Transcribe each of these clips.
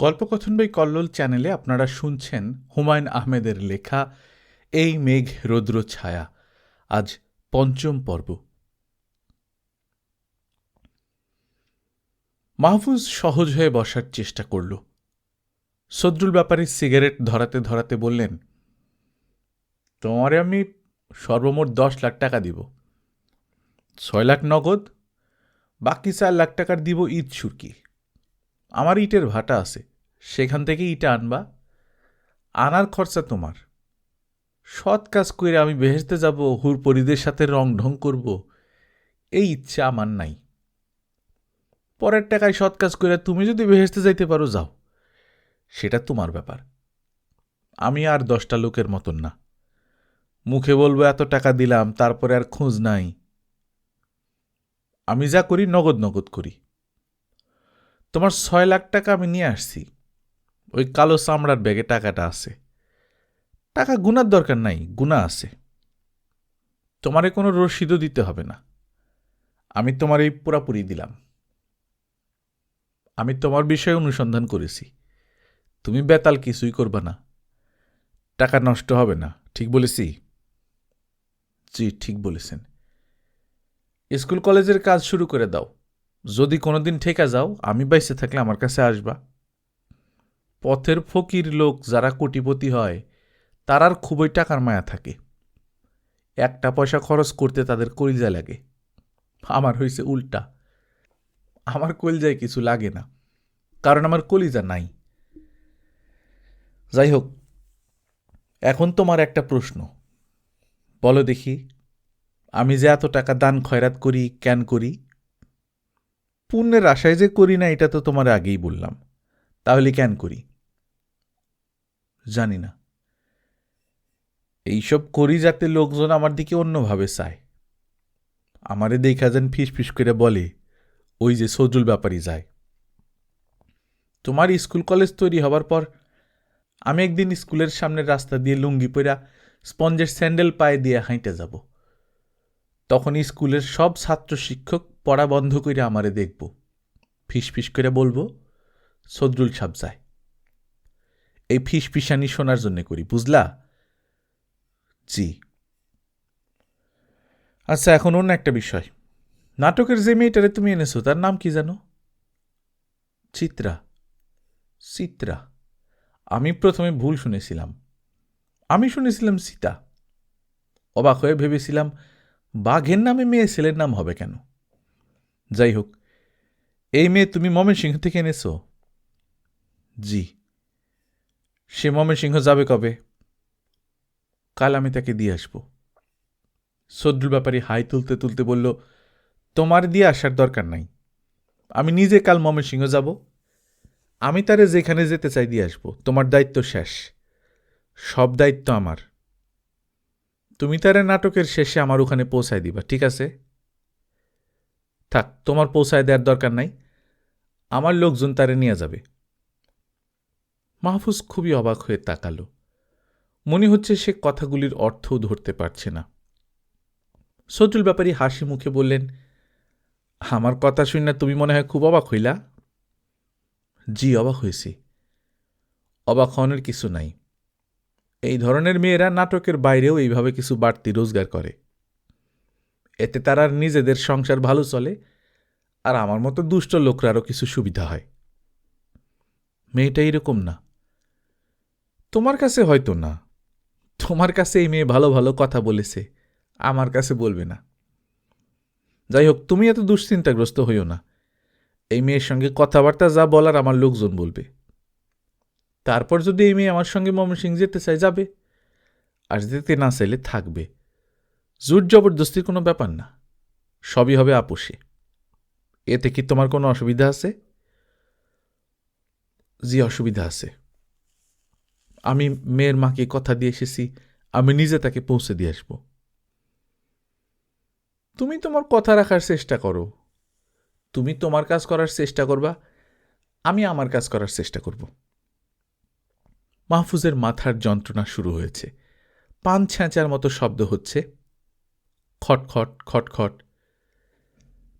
গল্পকথন বই কল্লোল চ্যানেলে আপনারা শুনছেন হুমায়ুন আহমেদের লেখা এই মেঘ রৌদ্র ছায়া। আজ পঞ্চম পর্ব। মাহফুজ সহজ হয়ে বসার চেষ্টা করল। সদরুল ব্যাপারী সিগারেট ধরাতে ধরাতে বললেন, তোমারে আমি সর্বমোট 10 লাখ টাকা দিব। 6 লাখ নগদ, বাকি 4 লাখ টাকার দিব ঈদ সুরকি। আমার ইটের ভাটা আছে, সেখান থেকে ইটা আনবা, আনার খরচা তোমার। সৎ কাজ করে আমি বেহেশতে যাব, হুর পরিদের সাথে রং ঢং করব, এই ইচ্ছা আমার নাই। পরের টাকায় সৎ কাজ করে তুমি যদি বেহেশতে যাইতে পারো যাও, সেটা তোমার ব্যাপার। আমি আর 10টা লোকের মতন না, মুখে বলবো এত টাকা দিলাম, তারপরে আর খোঁজ নাই। আমি যা করি নগদ নগদ করি। তোমার 6 লাখ টাকা আমি নিয়ে আসছি, ওই কালো চামড়ার ব্যাগে টাকাটা আছে। টাকা গুনার দরকার নাই, গুণা আছে। তোমারে কোনো রসিদও দিতে হবে না, আমি তোমার এই পুরাপুরি দিলাম। আমি তোমার বিষয়ে অনুসন্ধান করেছি, তুমি বেতাল কিছুই করবা না, টাকা নষ্ট হবে না। ঠিক বলেছি? জি, ঠিক বলেছেন। স্কুল কলেজের কাজ শুরু করে দাও। যদি কোনোদিন ঠেকা যাও, আমি বাইসে থাকলে আমার কাছে আসবা। পথের ফকির লোক যারা কোটিপতি হয়, তারার খুবই টাকার মায়া থাকে। একটা পয়সা খরচ করতে তাদের কলিজা লাগে। আমার হয়েছে উল্টা, আমার কলিজায় কিছু লাগে না, কারণ আমার কলিজা নাই। যাই হোক, এখন তোমার একটা প্রশ্ন, বলো দেখি, আমি যে এত টাকা দান খয়রাত করি কেন করি? পুণ্যের আশায় যে করি না, এটা তো তোমার আগেই বললাম। তাহলে কেন করি? জানি না। এইসব করি যাতে লোকজন আমার দিকে অন্যভাবে চায়। আমারে দেখা যেন ফিস ফিস করে বলে, ওই যে সজরুল ব্যাপারী যায়। তোমার স্কুল কলেজ তৈরি হবার পর আমি একদিন স্কুলের সামনের রাস্তা দিয়ে লুঙ্গি পরা স্পঞ্জের স্যান্ডেল পায়ে দিয়ে হাঁটে যাব। তখন স্কুলের সব ছাত্র শিক্ষক পড়া বন্ধ করে আমারে দেখব, ফিস ফিস করে বলবো, সজরুল সাহেব যায়। এই ফিস ফিসানি শোনার জন্য করি, বুঝলা? জি। আচ্ছা, এখন অন্য একটা বিষয়। নাটকের যে মেয়েটারে তুমি এনেছো, তার নাম কি জানো? চিত্রা। চিত্রা? আমি প্রথমে ভুল শুনেছিলাম, আমি শুনেছিলাম সীতা। অবাক হয়ে ভেবেছিলাম, বাঘের নামে মেয়ে ছেলের নাম হবে কেন? যাই হোক, এই মেয়ে তুমি ময়মনসিংহ থেকে এনেছো? জি। সে ময়মনসিংহ যাবে কবে? কাল আমি তাকে দিয়ে আসব। সদরুল ব্যাপারী হাই তুলতে তুলতে বলল, তোমার দিয়ে আসার দরকার নাই, আমি নিজে কাল ময়মনসিংহ যাব। আমি তারে যেখানে যেতে চাই দিয়ে আসব, তোমার দায়িত্ব শেষ। সব দায়িত্ব আমার। তুমি তারে নাটকের শেষে আমার ওখানে পৌঁছায় দিবা, ঠিক আছে? থাক, তোমার পৌঁছায় দেওয়ার দরকার নাই, আমার লোকজন তারে নিয়ে যাবে। মাহফুজ খুবই অবাক হয়ে তাকালো। মনে হচ্ছে সে কথাগুলির অর্থও ধরতে পারছে না। সজরুল ব্যাপারী হাসি মুখে বললেন, আমার কথা শুনে তুমি মনে হয় খুব অবাক হইলা? জি, অবাক হয়েছি। অবাক হওয়ার কিছু নাই। এই ধরনের মেয়েরা নাটকের বাইরেও এইভাবে কিছু বাড়তি রোজগার করে। এতে তারা নিজেদের সংসার ভালো চলে, আর আমার মতো দুষ্ট লোকরারও কিছু সুবিধা হয়। মেয়েটা এরকম না। তোমার কাছে হয়তো না, তোমার কাছে এই মেয়ে ভালো ভালো কথা বলেছে, আমার কাছে বলবে না। যাই হোক, তুমি এত দুশ্চিন্তাগ্রস্ত হইও না। এই মেয়ের সঙ্গে কথাবার্তা যা বলার আমার লোকজন বলবে। তারপর যদি এই মেয়ে আমার সঙ্গে ময়মনসিংহ যেতে চায়, যাবে, আর যেতে না চাইলে থাকবে। জোর জবরদস্তির কোনো ব্যাপার না, সবই হবে আপোষে। এতে কি তোমার কোনো অসুবিধা আছে? জি, অসুবিধা আছে। আমি মেয়ের মাকে কথা দিয়ে এসেছি, আমি নিজে তাকে পৌঁছে দিয়ে আসব। তুমি তোমার কথা রাখার চেষ্টা করো। তুমি তোমার কাজ করার চেষ্টা করবা, আমি আমার কাজ করার চেষ্টা করব। মাহফুজের মাথার যন্ত্রণা শুরু হয়েছে। পান ছ্যাঁচার মতো শব্দ হচ্ছে, খটখট খটখট।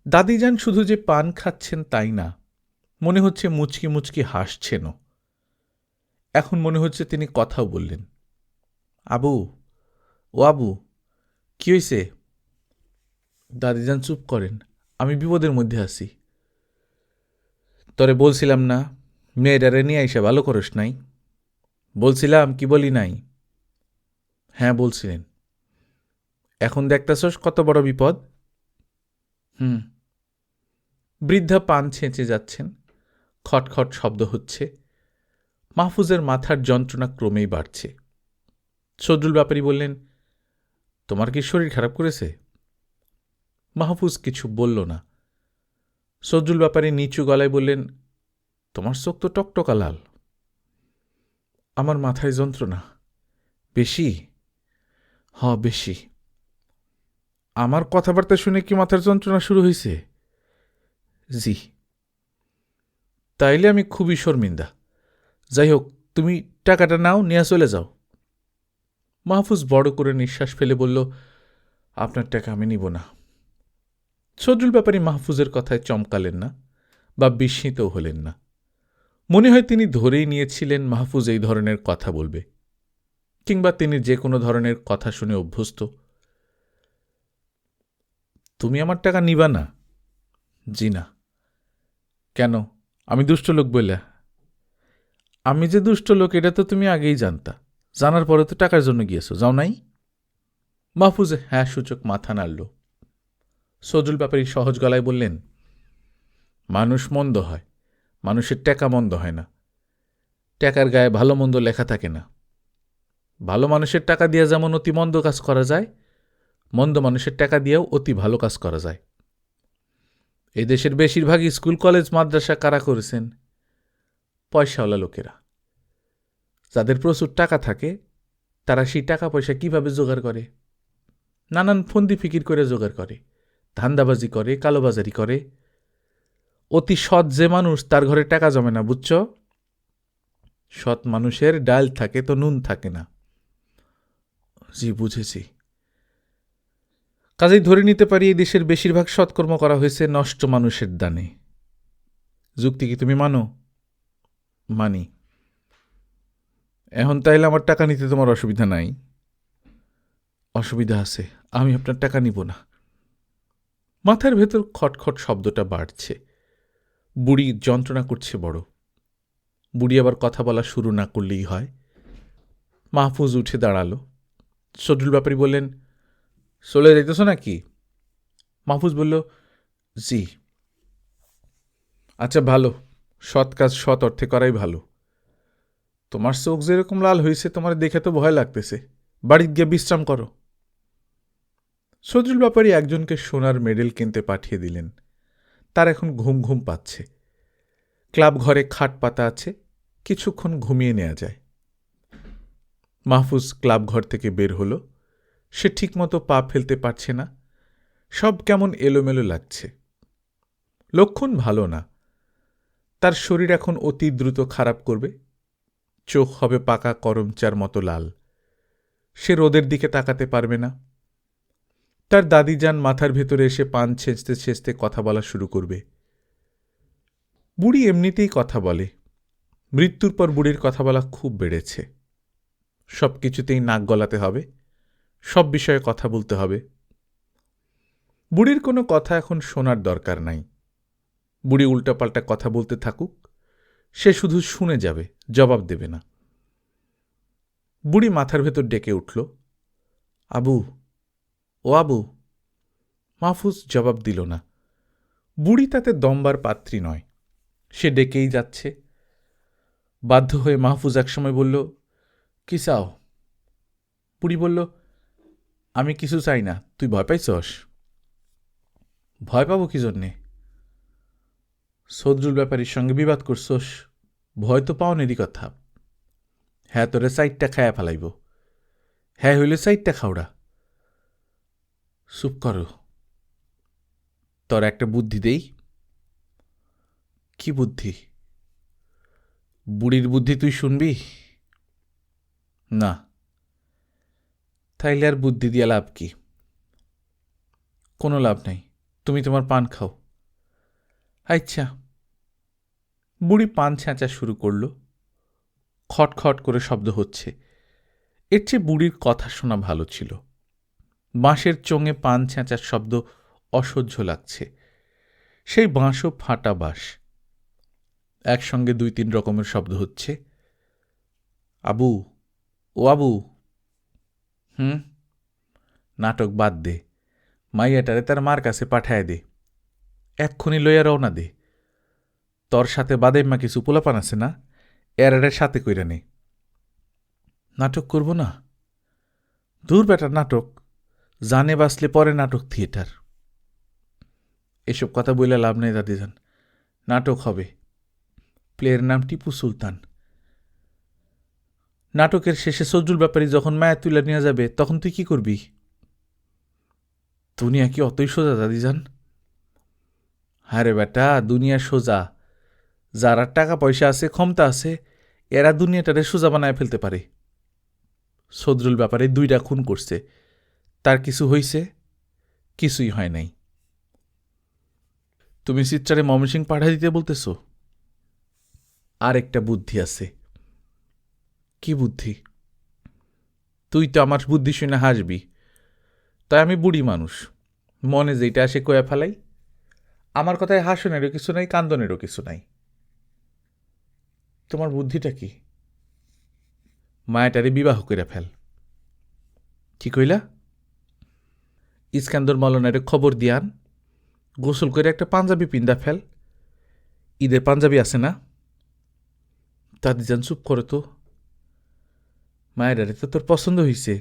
দাদিজান শুধু যে পান খাচ্ছেন তাই না, মনে হচ্ছে মুচকি মুচকি হাসছেনও। এখন মনে হচ্ছে তিনি কথাও বললেন। আবু, ও আবু, কি হয়েছে? দাদিজান চুপ করেন। আমি বিপদের মধ্যে আছি। তরে বলছিলাম না মেয়েটারে নিয়ে আইসা ভালো করস নাই? বলছিলাম কি বলি নাই? হ্যাঁ বলছিলেন। এখন দেখতেছস কত বড় বিপদ। হুম। বৃদ্ধা পান ছেঁচে যাচ্ছেন। খটখট শব্দ হচ্ছে। মাহফুজের মাথার যন্ত্রণা ক্রমেই বাড়ছে। সজরুল ব্যাপারী বললেন, তোমার কি শরীর খারাপ করেছে? মাহফুজ কিছু বলল না। সজরুল ব্যাপারী নিচু গলায় বললেন, তোমার চোখ তো টকটকা লাল। আমার মাথায় যন্ত্রণা। বেশি? বেশি। আমার কথাবার্তা শুনে কি মাথার যন্ত্রণা শুরু হয়েছে? জি। তাইলে আমি খুবই শর্মিন্দা। যাই হোক, তুমি টাকাটা নাও, নিয়ে চলে যাও। মাহফুজ বড় করে নিঃশ্বাস ফেলে বলল, আপনার টাকা আমি নিব না। সজরুল ব্যাপারী মাহফুজের কথায় চমকালেন না বা বিস্মিতও হলেন না। মনে হয় তিনি ধরেই নিয়েছিলেন মাহফুজ এই ধরনের কথা বলবে, কিংবা তিনি যে কোনো ধরনের কথা শুনে অভ্যস্ত। তুমি আমার টাকা নিবা না? জি না। কেন? আমি দুষ্ট লোক বললা? আমি যে দুষ্ট লোক এটা তো তুমি আগেই জানতা। জানার পরে তো টাকার জন্য গিয়েছো, যাও নাই? মাহফুজ হ্যাঁ সূচক মাথা নাড়ল। সজরুল ব্যাপারী সহজ গলায় বললেন, মানুষ মন্দ হয়, মানুষের টাকা মন্দ হয় না। টাকার গায়ে ভালো মন্দ লেখা থাকে না। ভালো মানুষের টাকা দিয়ে যেমন অতি মন্দ কাজ করা যায়, মন্দ মানুষের টাকা দিয়েও অতি ভালো কাজ করা যায়। এই দেশের বেশিরভাগ স্কুল কলেজ মাদ্রাসা কারা করেছেন? পয়সাওয়ালা লোকেরা। যাদের প্রচুর টাকা থাকে তারা সেই টাকা পয়সা কিভাবে জোগাড় করে? নানান ফন্দি ফিকির করে জোগাড় করে, ধান্দাবাজি করে, কালোবাজারি করে। অতি সৎ যে মানুষ তার ঘরে টাকা জমে না, বুঝছ? সৎ মানুষের ডাল থাকে তো নুন থাকে না। জি বুঝেছি। কাজেই ধরে নিতে পারি এই দেশের বেশিরভাগ সৎকর্ম করা হয়েছে নষ্ট মানুষের দানে। যুক্তি কি তুমি মানো? মানি। এখন তাইলে আমার টাকা নিতে তোমার অসুবিধা নাই? অসুবিধা আছে, আমি আপনার টাকা নিব না। মাথার ভেতর খটখট শব্দটা বাড়ছে। বুড়ি যন্ত্রণা করছে বড়। বুড়ি আবার কথা বলা শুরু না করলেই হয়। মাহফুজ উঠে দাঁড়ালো। সজরুল ব্যাপারী বললেন, চলে যাইতেছ নাকি? মাহফুজ বলল, জি। আচ্ছা ভালো, সৎ কাজ সৎ অর্থে করাই ভালো। তোমার চোখ যেরকম লাল হয়েছে তোমার দেখে তো ভয় লাগতেছে। বাড়িতে গিয়ে বিশ্রাম করো। সজরুল ব্যাপারী একজনকে সোনার মেডেল কিনতে পাঠিয়ে দিলেন। তার এখন ঘুম ঘুম পাচ্ছে। ক্লাব ঘরে খাট পাতা আছে, কিছুক্ষণ ঘুমিয়ে নেওয়া যায়। মাহফুজ ক্লাব ঘর থেকে বের হল। সে ঠিকমতো পা ফেলতে পারছে না, সব কেমন এলোমেলো লাগছে। লক্ষণ ভালো না। তার শরীর এখন অতি দ্রুত খারাপ করবে। চোখ হবে পাকা করমচার মতো লাল। সে রোদের দিকে তাকাতে পারবে না। তার দাদিজান মাথার ভেতরে এসে পান ছেঁচতে ছেঁচতে কথা বলা শুরু করবে। বুড়ি এমনিতেই কথা বলে। মৃত্যুর পর বুড়ির কথা বলা খুব বেড়েছে। সব কিছুতেই নাক গলাতে হবে, সব বিষয়ে কথা বলতে হবে। বুড়ির কোনো কথা এখন শোনার দরকার নাই। বুড়ি উল্টাপাল্টা কথা বলতে থাকুক, সে শুধু শুনে যাবে, জবাব দেবে না। বুড়ি মাথার ভেতর ডেকে উঠল, আবু, ও আবু। মাহফুজ জবাব দিল না। বুড়ি তাতে দমবার পাত্রী নয়, সে ডেকেই যাচ্ছে। বাধ্য হয়ে মাহফুজ একসময় বলল, কি চাও? বুড়ি বলল, আমি কিছু চাই না, তুই ভয় পাইছস? ভয় পাবো কি জন্যে? সজরুল ব্যাপারীর সঙ্গে বিবাদ করছস, ভয় তো পাওনেরই কথা। হ্যাঁ তোরে সাইডটা খায়া ফেলাইব। হ্যাঁ হইলে সাইডটা খাওড়া। চুপ করো। তোর একটা বুদ্ধি দেই। কি বুদ্ধি? বুড়ির বুদ্ধি তুই শুনবি? না। তাইলে আর বুদ্ধি দিয়া লাভ কি? কোনো লাভ নাই, তুমি তোমার পান খাও। আচ্ছা। বুড়ি পান ছেঁচা শুরু করল। খটখট করে শব্দ হচ্ছে। এর চেয়ে বুড়ির কথা শোনা ভালো ছিল। বাঁশের চোঙে পান ছেঁচার শব্দ অসহ্য লাগছে। সেই বাঁশও ফাটা বাঁশ। একসঙ্গে 2-3 রকমের শব্দ হচ্ছে। আবু, ও আবু। নাটক বাদ দে, মাইয়াটারে তার মার কাছে পাঠায় দে, এক্ষুনি লইয়া রওনা দে। তোর সাথে বাদাইম্মা কিছু পোলাপান আছে না, এরারের সাথে কইরা নে। নাটক করব না? দূর বেটার নাটক, জানে বাসলে পরে নাটক থিয়েটার। এসব কথা বইলে লাভ নেই দাদিজান, নাটক হবে। প্লেয়ের নাম টিপু সুলতান। নাটকের শেষে সজরুল ব্যাপারী যখন মায়া তুলে নিয়ে যাবে তখন তুই কি করবি? দুনিয়া কি অতই সোজা দাদিজান? হ্যাঁ রে বেটা, দুনিয়া সোজা। যারা টাকা পয়সা আছে, ক্ষমতা আছে, এরা দুনিয়াটারে সোজা বানায় ফেলতে পারে। সজরুল ব্যাপারে 2টা খুন করছে, তার কিছু হইছে? কিছুই হয় নাই। তুমি সিস্টারে ময়মনসিংহ পাঠাই দিতে বলতেছ? আর একটা বুদ্ধি আছে। কি বুদ্ধি? তুই তো আমার বুদ্ধি শুনে হাসবি, তাই আমি বুড়ি মানুষ, মনে যেটা আসে কয়া ফেলাই। আমার কথায় হাসনেরও কিছু নাই, কান্দনেরও কিছু নাই। তোমার বুদ্ধিটা কি? মায়াটারে বিবাহ করে ফেল। কি কইলা? ইস্কান্দর মলনারে খবর দিয়ান, গোসল করে একটা পাঞ্জাবি পিন্দা ফেল। ঈদের পাঞ্জাবি আছে না? দাদিজান চুপ করো তো। মায়েরারে তো তোর পছন্দ হইছে।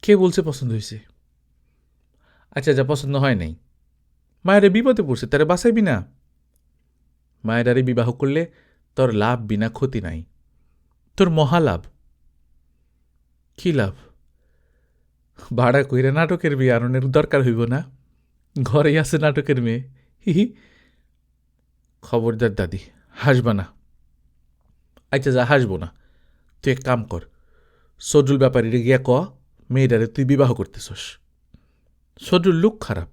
কে বলছে পছন্দ হয়েছে? আচ্ছা, যা পছন্দ হয় নাই, মায়েরে বিপদে পড়ছে, তারে বাঁচাইবি না? মায়েরারে বিবাহ করলে তোর লাভ বিনা ক্ষতি নাই, তোর মহালাভ। কি লাভ? ভাড়া কইরে নাটকের বিয়ে আননের দরকার হইব না? ঘরেই আছে নাটকের মেয়ে। হি। খবরদার দাদি, হাসবা না। আচ্ছা যা, হাসবো না। তুই এক কাম কর, সজরুল ব্যাপারীরে গিয়া ক মেয়েটারে তুই বিবাহ করতেছস। সজরুল লোক খারাপ,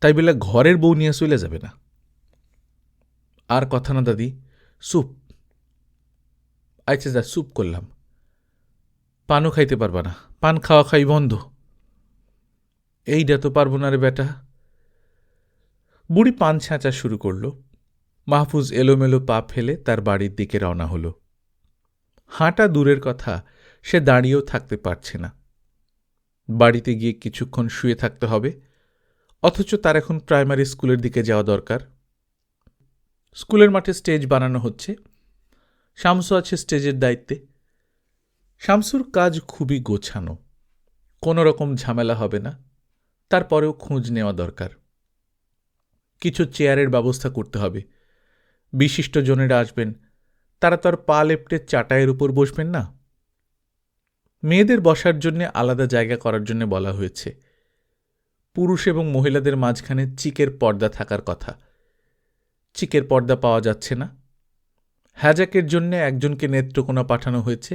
তাই বলে ঘরের বউ নিয়ে চলে যাবে না। আর কথা না দাদি, চুপ। আচ্ছা যা, চুপ করলাম। পানও খাইতে পারবা না, পান খাওয়া খাই বন্ধ। এইটা তো পারবো না রে বেটা। বুড়ি পান ছেঁচা শুরু করল। মাহফুজ এলোমেলো পা ফেলে তার বাড়ির দিকে রওনা হল। হাঁটা দূরের কথা, সে দাঁড়িয়েও থাকতে পারছে না। বাড়িতে গিয়ে কিছুক্ষণ শুয়ে থাকতে হবে, অথচ তার এখন প্রাইমারি স্কুলের দিকে যাওয়া দরকার। স্কুলের মাঠে স্টেজ বানানো হচ্ছে, শামসু আছে স্টেজের দায়িত্বে। শামসুর কাজ খুবই গোছানো, কোনো রকম ঝামেলা হবে না, তারপরেও খোঁজ নেওয়া দরকার। কিছু চেয়ারের ব্যবস্থা করতে হবে। বিশিষ্ট জনেরা আসবেন, তারা তো আর পা লেপটে চাটাইয়ের উপর বসবেন না। মেয়েদের বসার জন্য আলাদা জায়গা করার জন্য বলা হয়েছে। পুরুষ এবং মহিলাদের মাঝখানে চিকের পর্দা থাকার কথা। চিকের পর্দা পাওয়া যাচ্ছে না। হ্যাজাকের জন্য একজনকে নেত্রকোনা পাঠানো হয়েছে।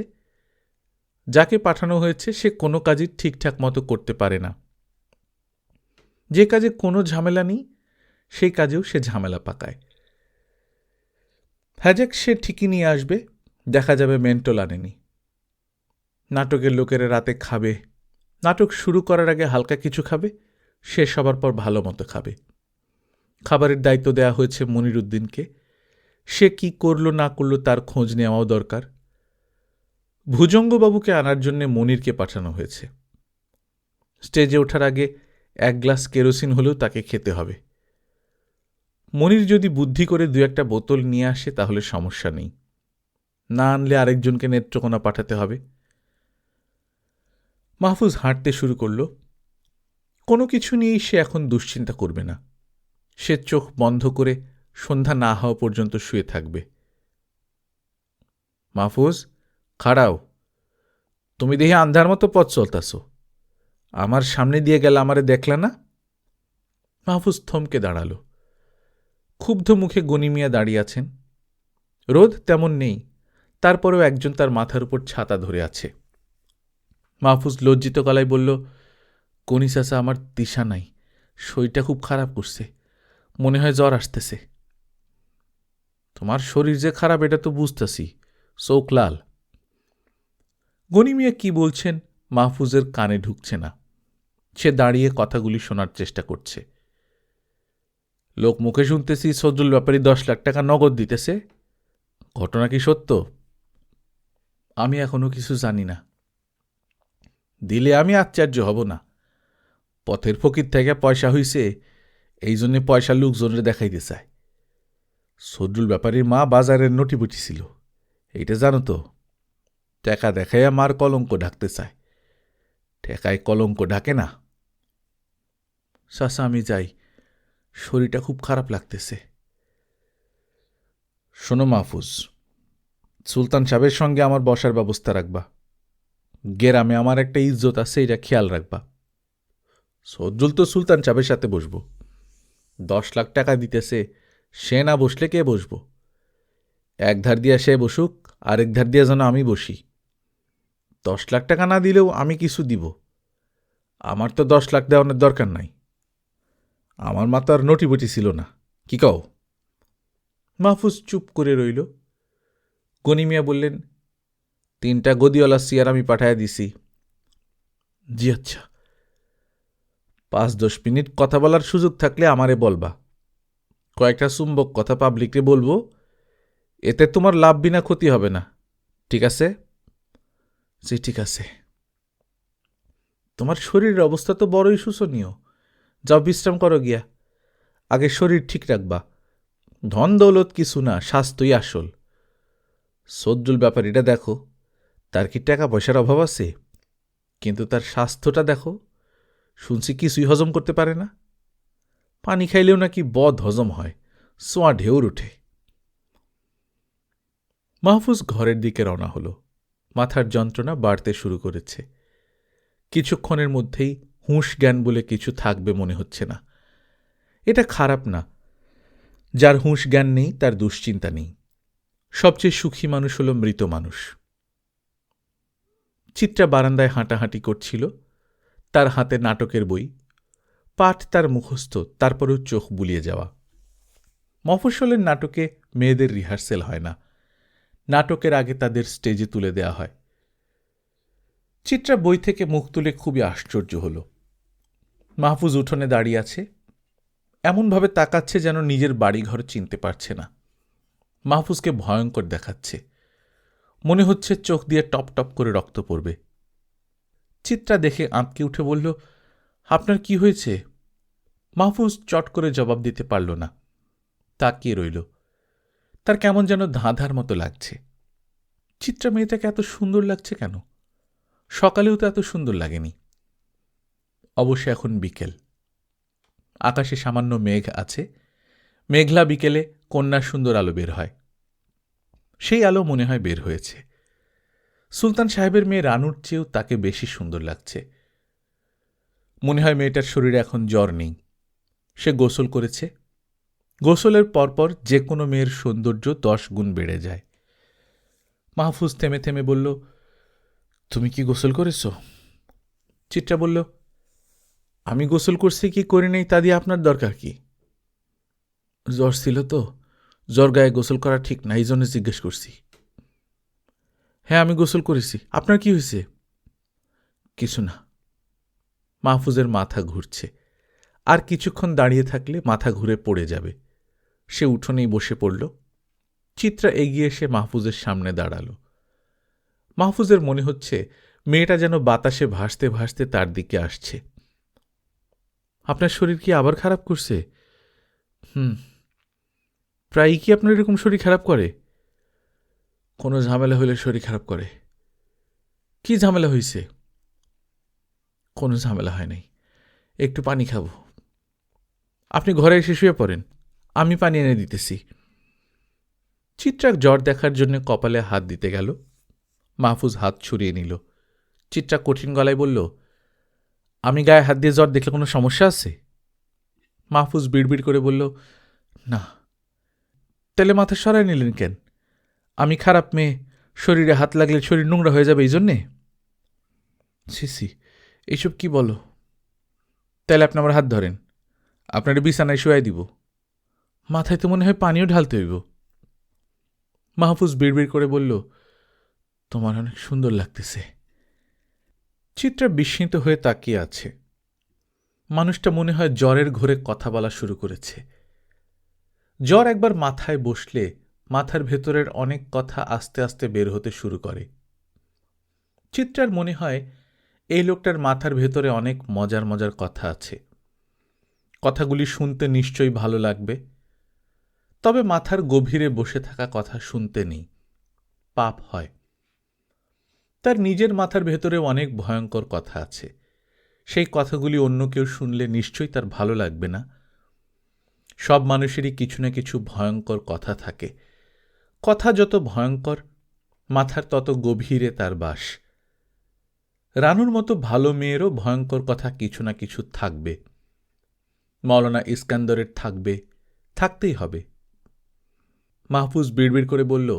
যাকে পাঠানো হয়েছে সে কোনো কাজই ঠিকঠাক মতো করতে পারে না। যে কাজে কোনো ঝামেলা নেই সেই কাজেও সে ঝামেলা পাকায়। হ্যাজাক সে ঠিকই নিয়ে আসবে, দেখা যাবে মেন্টল আনেনি। নাটকের লোকেরা রাতে খাবে, নাটক শুরু করার আগে হালকা কিছু খাবে, শেষ হবার পর ভালো মতো খাবে। খাবারের দায়িত্ব দেওয়া হয়েছে মনিরুদ্দিনকে। সে কি করল না করল তার খোঁজ নেওয়াও দরকার। ভুজঙ্গবাবুকে আনার জন্য মনিরকে পাঠানো হয়েছে। স্টেজে ওঠার আগে 1 গ্লাস কেরোসিন হলেও তাকে খেতে হবে। মনির যদি বুদ্ধি করে 2-1টা বোতল নিয়ে আসে তাহলে সমস্যা নেই, না আনলে আরেকজনকে নেত্রকোনা পাঠাতে হবে। মাহফুজ হাঁটতে শুরু করল। কোনো কিছু নিয়েই সে এখন দুশ্চিন্তা করবে না। সে চোখ বন্ধ করে সন্ধ্যা না হওয়া পর্যন্ত শুয়ে থাকবে। মাহফুজ, খাড়াও। তুমি দেখি আন্ধার মতো পথ চলতাছ, আমার সামনে দিয়ে গেলে আমারে দেখলা না? মাহফুজ থমকে দাঁড়াল। ক্ষুব্ধ মুখে গনি মিয়া দাঁড়িয়ে আছেন। রোদ তেমন নেই, তারপরেও একজন তার মাথার উপর ছাতা ধরে আছে। মাহফুজ লজ্জিত গলায় বলল, গনি চাচা, আমার দিশা নাই, শরীরটা খুব খারাপ করছে, মনে হয় জ্বর আসতেছে। তোমার শরীর যে খারাপ এটা তো বুঝতেছি, চোখ লাল। গনি মিয়া কি বলছেন মাহফুজের কানে ঢুকছে না। সে দাঁড়িয়ে কথাগুলি শোনার চেষ্টা করছে। লোক মুখে শুনতেছি সজল ব্যাপারী 10 লাখ টাকা নগদ দিতেছে। ঘটনা কি সত্য? আমি এখনো কিছু জানি না। দিলে আমি আশ্চর্য হব না। পথের ফকির থেকে পয়সা হইছে, এই জন্যে পয়সা লোকজনের দেখাইতে চায়। সজল ব্যাপারীর মা বাজারের নটিবটি ছিল, এইটা জানো তো। টাকা দেখাইয়া মার কলঙ্ক ঢাকতে চায়। ঠেকায় কলঙ্ক ঢাকে না। চাচা আমি যাই, শরীরটা খুব খারাপ লাগতেছে। শোনো মাহফুজ, সুলতান সাহেবের সঙ্গে আমার বসার ব্যবস্থা রাখবা। গেরামে আমার একটা ইজ্জত আছে, এটা খেয়াল রাখবা। সজ্জুল তো সুলতান সাহেবের সাথে বসবো। 10 লাখ টাকা দিতেছে, সে না বসলে কে বসবো? এক ধার দিয়া সে বসুক, আরেক ধার দিয়া যেন আমি বসি। 10 লাখ টাকা না দিলেও আমি কিছু দিব। আমার তো 10 লাখ দেওয়ানোর দরকার নাই। আমার মা তো আর নটিবটি ছিল না, কি কও? মাহফুজ চুপ করে রইল। গনি মিয়া বললেন, 3টা গদিওয়ালা চেয়ার আমি পাঠাইয়া দিছি। জি আচ্ছা। 5-10 মিনিট কথা বলার সুযোগ থাকলে আমারে বলবা। কয়েকটা চুম্বক কথা পাবলিককে বলবো, এতে তোমার লাভ বিনা ক্ষতি হবে না, ঠিক আছে? জি ঠিক আছে। তোমার শরীরের অবস্থা তো বড়ই শোচনীয়। যাও বিশ্রাম করো গিয়া। আগে শরীর ঠিক রাখবা। ধন দৌলত কিছু না, স্বাস্থ্যই আসল। সজ্জুল ব্যাপারীটা দেখো, তার কি টাকা পয়সার অভাব আছে? কিন্তু তার স্বাস্থ্যটা দেখো, শুনছি কিছুই হজম করতে পারে না। পানি খাইলেও নাকি বদ হজম হয়, সোয়া ঢেউর ওঠে। মাহফুজ ঘরের দিকে রওনা হল। মাথার যন্ত্রণা বাড়তে শুরু করেছে। কিছুক্ষণের মধ্যেই হুঁশ জ্ঞান বলে কিছু থাকবে মনে হচ্ছে না। এটা খারাপ না, যার হুঁশ জ্ঞান নেই তার দুশ্চিন্তা নেই। সবচেয়ে সুখী মানুষ হল মৃত মানুষ। চিত্রা বারান্দায় হাঁটাহাঁটি করছিল, তার হাতে নাটকের বই। পাঠ তার মুখস্থ, তারপরেও চোখ বুলিয়ে যাওয়া। মফস্বলের নাটকে মেয়েদের রিহার্সেল হয় না, নাটকের আগে তাদের স্টেজে তুলে দেয়া হয়। চিত্রা বই থেকে মুখ তুলে খুবই আশ্চর্য হল। মাহফুজ উঠোনে দাঁড়িয়ে আছে, এমনভাবে তাকাচ্ছে যেন নিজের বাড়িঘর চিনতে পারছে না। মাহফুজকে ভয়ঙ্কর দেখাচ্ছে, মনে হচ্ছে চোখ দিয়ে টপ টপ করে রক্ত পড়বে। চিত্রা দেখে আঁতকে উঠে বলল, আপনার কি হয়েছে? মাহফুজ চট করে জবাব দিতে পারল না, তাকিয়ে রইল। তার কেমন যেন ধাঁধার মতো লাগছে। চিত্রা মেয়েটাকে এত সুন্দর লাগছে কেন? সকালেও তো এত সুন্দর লাগেনি। অবশ্য এখন বিকেল, আকাশে সামান্য মেঘ আছে। মেঘলা বিকেলে কন্যার সুন্দর আলো বের হয়। সেই আলো মনে হয় বের হয়েছে। সুলতান সাহেবের মেয়ে রানুর চেয়েও তাকে বেশি সুন্দর লাগছে। মনে হয় মেয়েটার শরীরে এখন জ্বর নেই। সে গোসল করেছে। গোসলের পরপর যে কোনো মেয়ের সৌন্দর্য 10 গুণ বেড়ে যায়। মাহফুজ থেমে থেমে বলল, তুমি কি গোসল করেছ? চিত্রা বলল, আমি গোসল করছি কি করি নাই তা দিয়ে আপনার দরকার কি? জ্বর ছিল তো, জ্বর গায়ে গোসল করা ঠিক না, এই জন্য জিজ্ঞেস করছি। হ্যাঁ আমি গোসল করেছি, আপনার কি হয়েছে? কিছু না। মাহফুজের মাথা ঘুরছে, আর কিছুক্ষণ দাঁড়িয়ে থাকলে মাথা ঘুরে পড়ে যাবে। সে উঠোনেই বসে পড়ল। চিত্রা এগিয়ে এসে মাহফুজের সামনে দাঁড়াল। মাহফুজের মনে হচ্ছে মেয়েটা যেন বাতাসে ভাসতে ভাসতে তার দিকে আসছে। আপনার শরীর কি আবার খারাপ করছে? প্রায়ই কি আপনার এরকম শরীর খারাপ করে? কোনো ঝামেলা হলে শরীর খারাপ করে। কি ঝামেলা হয়েছে? কোনো ঝামেলা হয় নাই, একটু পানি খাবো। আপনি ঘরে এসে শুয়ে পড়েন, আমি পানি এনে দিতেছি। চিত্রা জ্বর দেখার জন্য কপালে হাত দিতে গেল। মাহফুজ হাত ছুড়িয়ে নিল। চিত্রা কঠিন গলায় বলল, আমি গায়ে হাত দিয়ে জ্বর দেখলে কোনো সমস্যা আছে? মাহফুজ বিড়বিড় করে বলল, না। তাহলে মাথা সরাই নিলেন কেন? আমি খারাপ মেয়ে, শরীরে হাত লাগলে শরীর নোংরা হয়ে যাবে এই জন্যে? ছি, এইসব কি বলো? তাহলে আপনি আমার হাত ধরেন, আপনার বিছানায় শুয়াই দিব। মাথায় তো মনে হয় পানিও ঢালতে হইব। মাহফুজ বিড়বিড় করে বলল, তোমার অনেক সুন্দর লাগতেছে। চিত্রা বিস্মিত হয়ে তাকিয়ে আছে। মানুষটা মনে হয় জ্বরের ঘোরে কথা বলা শুরু করেছে। জ্বর একবার মাথায় বসলে মাথার ভেতরের অনেক কথা আস্তে আস্তে বের হতে শুরু করে। চিত্রার মনে হয় এই লোকটার মাথার ভেতরে অনেক মজার মজার কথা আছে। কথাগুলি শুনতে নিশ্চয়ই ভালো লাগবে, তবে মাথার গভীরে বসে থাকা কথা শুনতে নেই, পাপ হয়। তার নিজের মাথার ভেতরে অনেক ভয়ঙ্কর কথা আছে। সেই কথাগুলি অন্য কেউ শুনলে নিশ্চয়ই তার ভালো লাগবে না। সব মানুষেরই কিছু না কিছু ভয়ঙ্কর কথা থাকে। কথা যত ভয়ঙ্কর, মাথার তত গভীরে তার বাস। রানুর মতো ভালো মেয়েরও ভয়ঙ্কর কথা কিছু না কিছু থাকবে। মওলানা ইস্কান্দরের থাকবে, থাকতেই হবে। মাহফুজ বিড়বিড় করে বলল,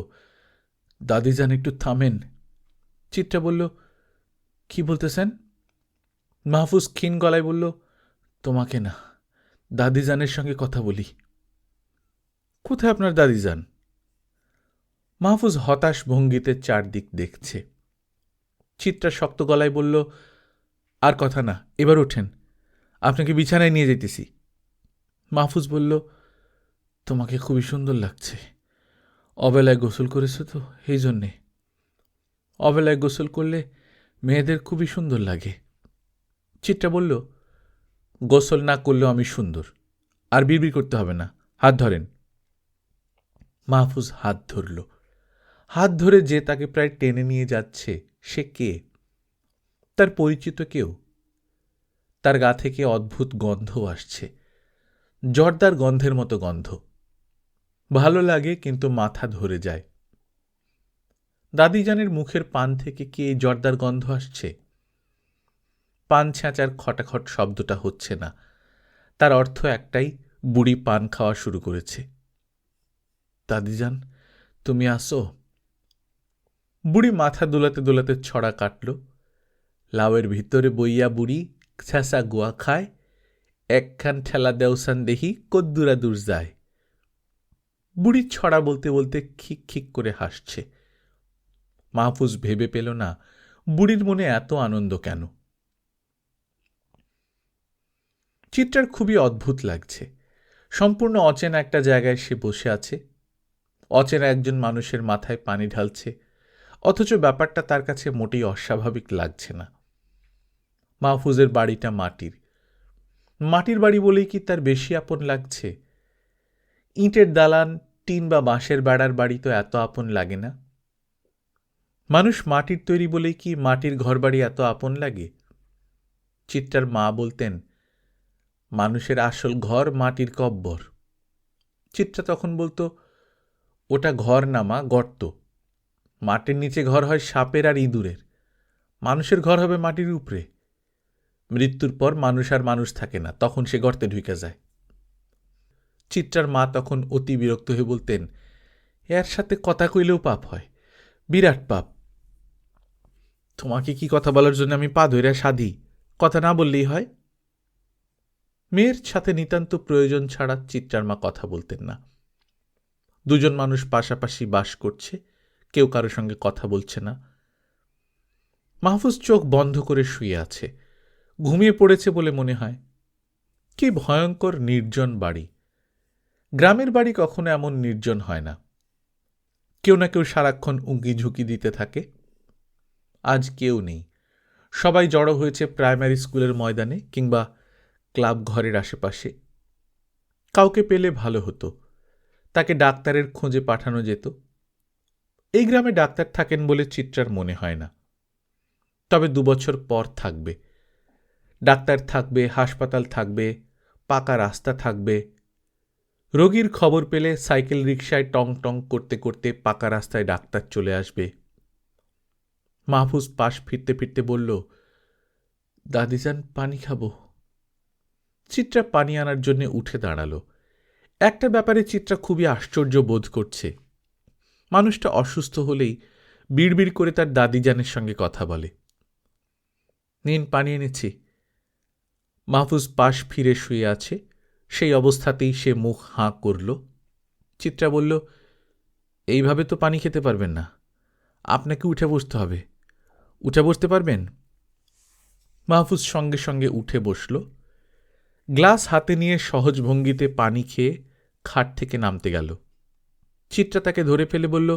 দাদিজান একটু থামেন। চিত্রা বলল, কি বলতেছেন? মাহফুজ ক্ষীণ গলায় বলল, তোমাকে না, দাদিজানের সঙ্গে কথা বলি। কোথায় আপনার দাদিজান? মাহফুজ হতাশ ভঙ্গিতে চারদিক দেখছে। চিত্রা শক্ত গলায় বলল, আর কথা না, এবার ওঠেন, আপনাকে বিছানায় নিয়ে যেতেছি। মাহফুজ বলল, তোমাকে খুবই সুন্দর লাগছে। অবেলায় গোসল করেছ তো, এই জন্যে। অবেলায় গোসল করলে মেয়েদের খুবই সুন্দর লাগে। চিত্রা বলল, গোসল না করলেও আমি সুন্দর, আর বিড়বিড় করতে হবে না, হাত ধরেন। মাহফুজ হাত ধরল। হাত ধরে যে তাকে প্রায় টেনে নিয়ে যাচ্ছে, সে কে? তার পরিচিত কেউ। তার গা থেকে অদ্ভুত গন্ধ আসছে, জর্দার গন্ধের মতো গন্ধ। ভালো লাগে, কিন্তু মাথা ধরে যায়। দাদিজানের মুখের পান থেকে কি এই জর্দার গন্ধ আসছে? পান ছ্যাঁচার খটাখট শব্দটা হচ্ছে না, তার অর্থ একটাই, বুড়ি পান খাওয়া শুরু করেছে। দাদিজান, তুমি আসো। বুড়ি মাথা দোলাতে দোলাতে ছড়া কাটল। লাউয়ের ভিতরে বইয়া বুড়ি ছ্যাঁচা গোয়া খায়, একখান ঠেলা দেওসান দেহি কদ্দুরা দূর যায়। বুড়ি ছড়া বলতে বলতে খিক খিক করে হাসছে। মাহফুজ ভেবে পেল না বুড়ির মনে এত আনন্দ কেন। চিত্রার খুবই অদ্ভুত লাগছে। সম্পূর্ণ অচেনা একটা জায়গায় সে বসে আছে, অচেনা একজন মানুষের মাথায় পানি ঢালছে, অথচ ব্যাপারটা তার কাছে মোটেই অস্বাভাবিক লাগছে না। মাহফুজের বাড়িটা মাটির। মাটির বাড়ি বলেই কি তার বেশি আপন লাগছে? ইটের দালান, টিন বা বাঁশের বেড়ার বাড়ি তো এত আপন লাগে না। মানুষ মাটির তৈরি বলেই কি মাটির ঘরবাড়ি এত আপন লাগে? চিত্রার মা বলতেন, মানুষের আসল ঘর মাটির কব্বর। চিত্রা তখন বলতো, ওটা ঘর না মা, গর্ত। মাটির নিচে ঘর হয় সাপের আর ইঁদুরের, মানুষের ঘর হবে মাটির উপরে। মৃত্যুর পর মানুষ আর মানুষ থাকে না, তখন সে গর্তে ঢুকে যায়। চিত্রার মা তখন অতি বিরক্ত হয়ে বলতেন, এর সাথে কথা কইলেও পাপ হয়, বিরাট পাপ। তোমাকে কি কথা বলার জন্য আমি পা ধইরা সাধি, কথা না বললেই হয়। মেয়ের সাথে নিতান্ত প্রয়োজন ছাড়া চিত্রার মা কথা বলতেন না। দুজন মানুষ পাশাপাশি বাস করছে, কেউ কারো সঙ্গে কথা বলছে না। মাহফুজ চোখ বন্ধ করে শুয়ে আছে, ঘুমিয়ে পড়েছে বলে মনে হয়। কি ভয়ঙ্কর নির্জন বাড়ি! গ্রামের বাড়ি কখনো এমন নির্জন হয় না। কেউ না কেউ সারাক্ষণ উঁকি ঝুঁকি দিতে থাকে। আজ কেউ নেই, সবাই জড়ো হয়েছে প্রাইমারি স্কুলের ময়দানে কিংবা ক্লাব ঘরের আশেপাশে। কাউকে পেলে ভালো হতো, তাকে ডাক্তারের খোঁজে পাঠানো যেত। এই গ্রামে ডাক্তার থাকেন বলে চিত্রার মনে হয় না, তবে 2 বছর পর থাকবে। ডাক্তার থাকবে, হাসপাতাল থাকবে, পাকা রাস্তা থাকবে। রোগীর খবর পেলে সাইকেল রিকশায় টং টং করতে করতে পাকা রাস্তায় ডাক্তার চলে আসবে। মাহফুজ পাশ ফিরতে ফিরতে বলল, দাদিজান, পানি খাবো। চিত্রা পানি আনার জন্য উঠে দাঁড়াল। একটা ব্যাপারে চিত্রা খুবই আশ্চর্য বোধ করছে। মানুষটা অসুস্থ হলেই বিড়বিড় করে তার দাদিজানের সঙ্গে কথা বলে। নিন, পানি এনেছি। মাহফুজ পাশ ফিরে শুয়ে আছে, সেই অবস্থাতেই সে মুখ হাঁ করল। চিত্রা বলল, এইভাবে তো পানি খেতে পারবেন না, আপনাকে উঠে বসতে হবে। উঠে বসতে পারবেন? মাহফুজ সঙ্গে সঙ্গে উঠে বসল। গ্লাস হাতে নিয়ে সহজ ভঙ্গিতে পানি খেয়ে খাট থেকে নামতে গেল। চিত্রা তাকে ধরে ফেলে বলল,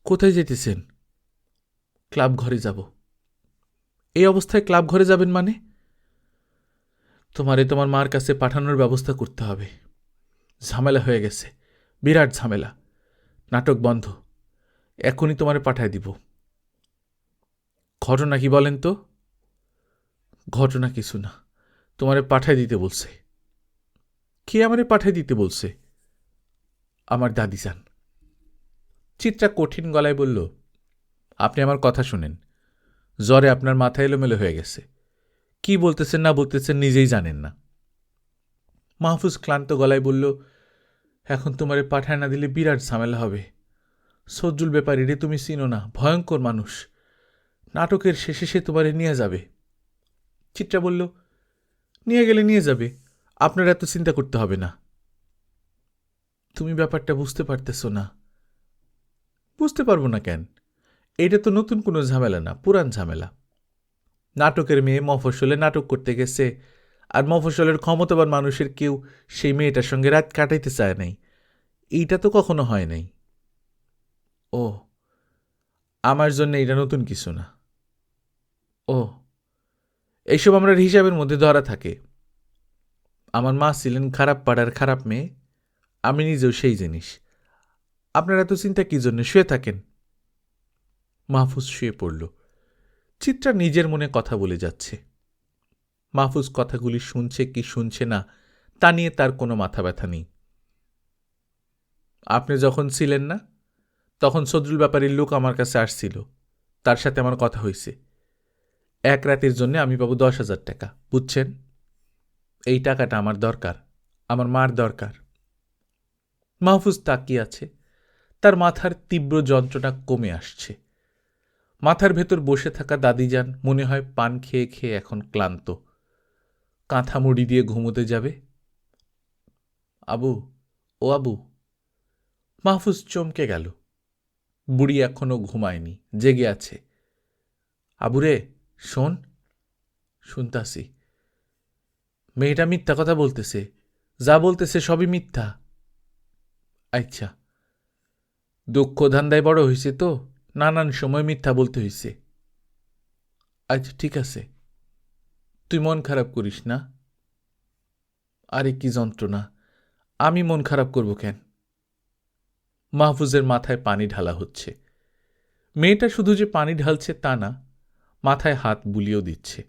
কোথায় যেতেছেন? ক্লাব ঘরে যাব। এই অবস্থায় ক্লাব ঘরে যাবেন মানে? তোমারে তোমার মার কাছে পাঠানোর ব্যবস্থা করতে হবে। ঝামেলা হয়ে গেছে, বিরাট ঝামেলা। নাটক বন্ধ, এখনই তোমারে পাঠায় দিব। ঘটনা কি বলেন তো? ঘটনা কিছু না, তোমারে পাঠায় দিতে বলছে। কে আমারে পাঠায় দিতে বলছে? আমার দাদি যান। চিত্রা কঠিন গলায় বলল, আপনি আমার কথা শুনেন। জ্বরে আপনার মাথা এলোমেলো হয়ে গেছে। কি বলতেছেন না বলতেছেন নিজেই জানেন না। মাহফুজ ক্লান্ত গলায় বলল, এখন তোমারে পাঠায় না দিলে বিরাট ঝামেলা হবে। সজ্জুল ব্যাপারী রে তুমি চিনো না, ভয়ঙ্কর মানুষ। নাটকের শেষে সে তোমারে নিয়ে যাবে। চিত্রা বলল, নিয়ে গেলে নিয়ে যাবে, আপনার এত চিন্তা করতে হবে না। তুমি ব্যাপারটা বুঝতে পারতেছ না। বুঝতে পারবো না কেন? এইটা তো নতুন কোনো ঝামেলা না, পুরান ঝামেলা। নাটকের মেয়ে মফস্বলে নাটক করতে গেছে, আর মফস্বলের ক্ষমতাবান মানুষের কেউ সেই মেয়েটার সঙ্গে রাত কাটাইতে চায় নাই। এইটা তো কখনো হয় নাই। ও, আমার জন্য এটা নতুন কিছু না। ও, এইসব আমরা হিসাবের মধ্যে ধরা থাকে। আমার মা ছিলেন খারাপ পাড়ার খারাপ মেয়ে, আমি নিজেও সেই জিনিস। আপনার এত চিন্তা কি জন্য? শুয়ে থাকেন। মাহফুজ শুয়ে পড়ল। চিত্রা নিজের মনে কথা বলে যাচ্ছে। মাহফুজ কথাগুলি শুনছে কি শুনছে না তা নিয়ে তার কোনো মাথা ব্যথা নেই। আপনি যখন ছিলেন না, তখন সজরুল ব্যাপারীর লোক আমার কাছে আসছিল, তার সাথে আমার কথা হয়েছে। এক রাতের জন্য আমি পাবো 10,000 টাকা, বুঝছেন? এই টাকাটা আমার দরকার, আমার মার দরকার। মাহফুজ তাকিয়ে আছে, তার মাথার তীব্র যন্ত্রণা কমে আসছে। মাথার ভেতর বসে থাকা দাদিজান মনে হয় পান খেয়ে খেয়ে এখন ক্লান্ত, কাঁথা মুড়ি দিয়ে ঘুমোতে যাবে। আবু, ও আবু। মাহফুজ চমকে গেল। বুড়ি এখনো ঘুমায়নি, জেগে আছে। আবুরে, শোন। শুনতাসি। মেয়েটা মিথ্যা কথা বলতেছে, যা বলতেছে সবই মিথ্যা। আচ্ছা, দক্ষ ধান্দায় বড় হয়েছে তো, নানান সময় মিথ্যা বলতে হয়েছে। আচ্ছা ঠিক আছে, তুই মন খারাপ করিস না। আরে কি যন্ত্রণা, আমি মন খারাপ করব কেন? মাহফুজের মাথায় পানি ঢালা হচ্ছে। মেয়েটা শুধু যে পানি ঢালছে তা না, মাথায় হাত বুলিয়েও দিচ্ছে।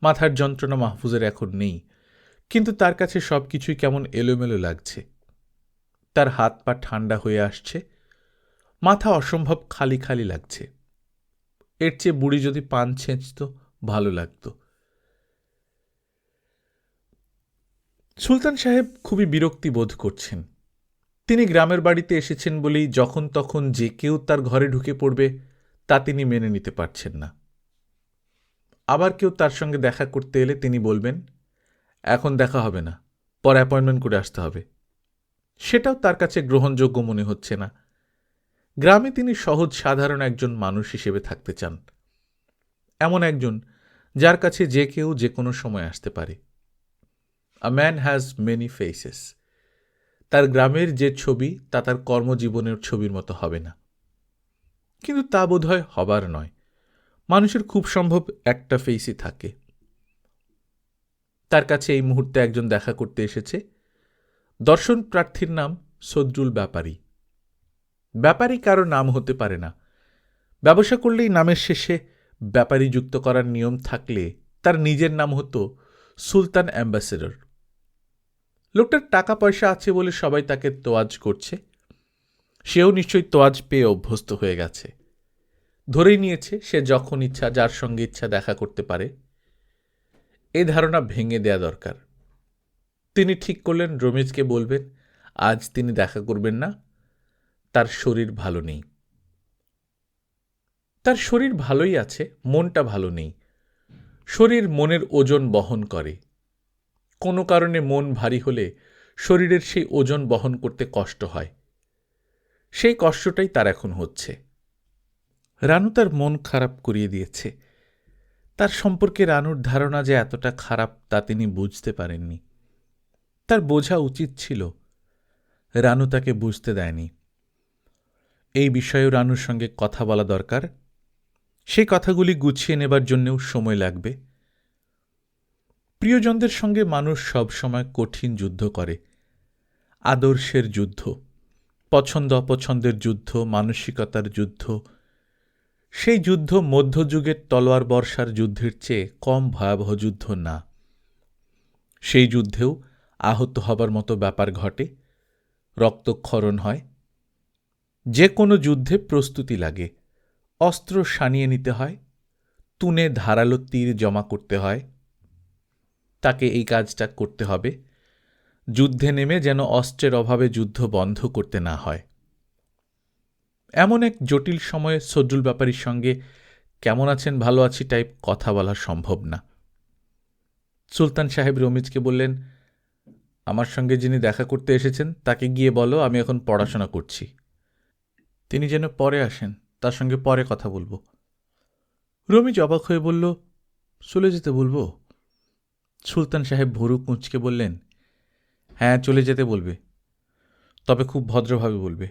মাথার যন্ত্রণা মাহফুজের এখন নেই, কিন্তু তার কাছে সবকিছুই কেমন এলোমেলো লাগছে। তার হাত পা ঠান্ডা হয়ে আসছে, মাথা অসম্ভব খালি খালি লাগছে। এর চেয়ে বুড়ি যদি পান ছেঁচত ভালো লাগত। সুলতান সাহেব খুবই বিরক্তি বোধ করছেন। তিনি গ্রামের বাড়িতে এসেছেন বলেই যখন তখন যে কেউ তার ঘরে ঢুকে পড়বে তা তিনি মেনে নিতে পারছেন না। আবার কেউ তার সঙ্গে দেখা করতে এলে তিনি বলবেন, এখন দেখা হবে না, পরে অ্যাপয়েন্টমেন্ট করে আসতে হবে। সেটাও তার কাছে গ্রহণযোগ্য মনে হচ্ছে না। গ্রামে তিনি সহজ সাধারণ একজন মানুষ হিসেবে থাকতে চান, এমন একজন যার কাছে যে কেউ যে কোনো সময় আসতে পারে। A man has many faces. তার গ্রামের যে ছবি তা তার কর্মজীবনের ছবির মতো হবে না। কিন্তু তা বোধহয় হবার নয়। মানুষের খুব সম্ভব একটা ফেসই থাকে। তার কাছে এই মুহূর্তে একজন দেখা করতে এসেছে। দর্শন প্রার্থীর নাম সজরুল ব্যাপারী। ব্যাপারী কারো নাম হতে পারে না। ব্যবসা করলেই নামের শেষে ব্যাপারী যুক্ত করার নিয়ম থাকলে তার নিজের নাম হতো সুলতান অ্যাম্বাসেডর। লোকটার টাকা পয়সা আছে বলে সবাই তাকে তোয়াজ করছে। সেও নিশ্চয়ই তোয়াজ পেয়ে অভ্যস্ত হয়ে গেছে। ধরেই নিয়েছে সে যখন ইচ্ছা যার সঙ্গে ইচ্ছা দেখা করতে পারে। এই ধারণা ভেঙে দেয়া দরকার। তিনি ঠিক করলেন রমেশকে বলবেন আজ তিনি দেখা করবেন না, তার শরীর ভালো নেই। তার শরীর ভালোই আছে, মনটা ভালো নেই। শরীর মনের ওজন বহন করে। কোনো কারণে মন ভারী হলে শরীরের সেই ওজন বহন করতে কষ্ট হয়। সেই কষ্টটাই তার এখন হচ্ছে। রানু তার মন খারাপ করিয়ে দিয়েছে। তার সম্পর্কে রানুর ধারণা যে এতটা খারাপ তা তিনি বুঝতে পারেননি। তার বোঝা উচিত ছিল। রানু তাকে বুঝতে দেয়নি। এই বিষয়েও রানুর সঙ্গে কথা বলা দরকার। সেই কথাগুলি গুছিয়ে নেবার জন্যেও সময় লাগবে। প্রিয়জনদের সঙ্গে মানুষ সবসময় কঠিন যুদ্ধ করে। আদর্শের যুদ্ধ, পছন্দ অপছন্দের যুদ্ধ, মানসিকতার যুদ্ধ। সেই যুদ্ধ মধ্যযুগের তলোয়ার বর্ষার যুদ্ধের চেয়ে কম ভয়াবহ যুদ্ধ না। সেই যুদ্ধেও আহত হবার মতো ব্যাপার ঘটে, রক্তক্ষরণ হয়। যে কোনো যুদ্ধে প্রস্তুতি লাগে, অস্ত্র সানিয়ে নিতে হয়, তুনে ধারালো তীর জমা করতে হয়। তাকে এই কাজটা করতে হবে, যুদ্ধে নেমে যেন অস্ত্রের অভাবে যুদ্ধ বন্ধ করতে না হয়। এমন এক জটিল সময়ে সজল ব্যাপারীর সঙ্গে কেমন আছেন ভালো আছি টাইপ কথা বলা সম্ভব না। সুলতান সাহেব রমিজকে বললেন, আমার সঙ্গে যিনি দেখা করতে এসেছেন তাকে গিয়ে বলো আমি এখন পড়াশোনা করছি। তিনি যেন পরে আসেন, তার সঙ্গে পরে কথা বলবো। রমিজ অবাক হয়ে বলল, চলে যেতে বলবো? সুলতান সাহেব ভুরু কুঁচকে বললেন, হ্যাঁ চলে যেতে বলবে, তবে খুব ভদ্রভাবে বলবে।